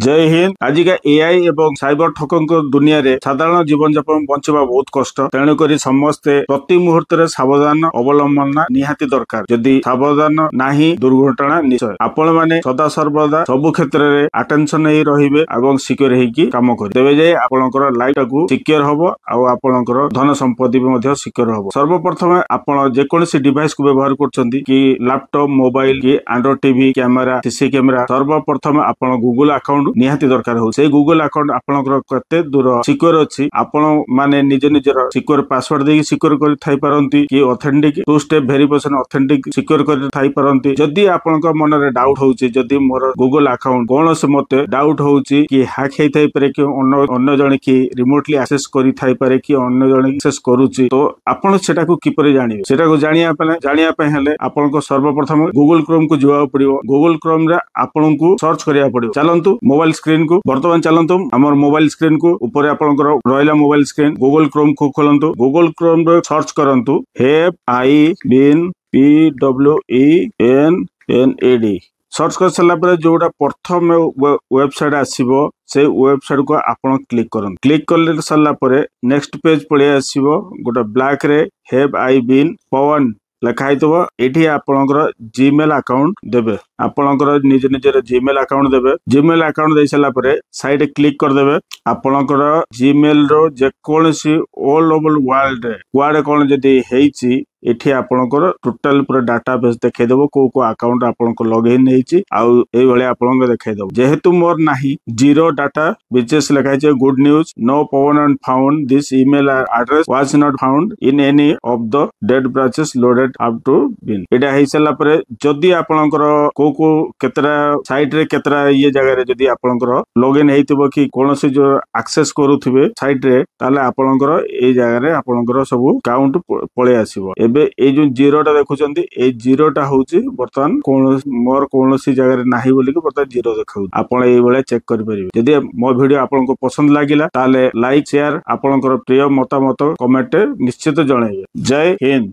जय हिंद। आजिका एआई एवं साइबर ठकंक दुनिया रे साधारण जीवन यापन बंचवा बहुत कष्ट। तेणुक समस्ते प्रति मुहूर्त सावधान अवलंबन निहाती दरकार। जदि सावधान नाही दुर्घटना निश्चय। आपण माने सदा सर्वदा सबु क्षेत्र रे अटेंशन ही रहिबे एवं सिक्योर हेकी काम करि देबे जे आपनकर लाइफ टाकू सिक्योर हबो आ आपनकर धन संपत्ति भी मध्य सिक्योर हबो। सर्वप्रथम आपण जे कोनोसी डिवाइस को व्यवहार करछंती कि लैपटॉप मोबाइल कि Android TV camera CC camera सर्वप्रथम आपण गूगल अकाउंट निहाती दरकार हो। से गूगल अकाउंट आपनकर कते दूर सिक्योर अछि आपण माने निज निजर सिक्योर पासवर्ड देकी सिक्योर करि थाई परंती कि authentic two step verification authentic secure करि थाई परंती। जदि आपनकर मन रे डाउट होउची जदि मोर गूगल अकाउंट कोनोसी मते डाउट होउची कि हैक हेई थाई पारे कि अन्य जणे कि रिमोटली एक्सेस करि थाई पारे कि अन्य जणे एक्सेस करूची तो आपण सेटा को किपरि जानिबे। सेटा को जानिया पे हेले आपनको सर्वप्रथम गूगल क्रोम को जोआ पड़िबो। गूगल क्रोम रे आपनको सर्च करिया पड़िबो। चलंतु मोबाइल स्क्रीन को वर्तमान चलंतु हमर मोबाइल स्क्रीन को ऊपर आपनकर रहला मोबाइल स्क्रीन गूगल क्रोम को खोलंतु। गूगल क्रोम रे सर्च करंतु HIBIN सर्च कर सारा पर जोटा प्रथम वेबसाइट आसीबो से वेबसाइट को आपण क्लिक करन। क्लिक कर सारा पर नेक्स्ट पेज पळे आसीबो गोटा ब्लैक रे हैव आई बीन पवन लिखाई थबो। एठी आपनकर जीमेल अकाउंट देबे। आपनकर निज निजर जीमेल अकाउंट देबे। जीमेल अकाउंट दे सारा पर साइड क्लिक कर देबे। आपनकर जीमेल रो जे कोनसी ऑल ओवर वर्ल्ड कोन जदी हेइची एठी आपनकर टोटल पूरा डाटाबेस देखाई देबो। को अकाउंट आपनको लॉगिन हेइची आउ एई भले आपनको देखाई देबो। जेहेतु मोर नाही जीरो डाटा विचेस लिखाई छै good news no pwned and found this email address was not found in any of the data breaches loaded up to बिन। एटा हेइ सला परे जदी आपनकर को केतरा साइट रे केतरा ये जगह रे जदी आपनकर लॉगिन हेइतबो कि कोनोसी जो एक्सेस करूथिबे साइट रे ताले आपनकर एई जगह रे आपनकर सब काउंट पळे आसीबो। एबे ए जो जीरोटा देखुचंती ए जीरोटा होउची वर्तमान मोर कोनोसी जगह रे नाही बोली कि वर्तमान जीरो देखाउ। आपण एई बेले चेक करि परिबे। जदी मो वीडियो आपनको पसंद लागिला ताले लाइक शेयर आपनकर प्रिय मतामत कमेंट निश्चित जणाइबे। जय हिंद।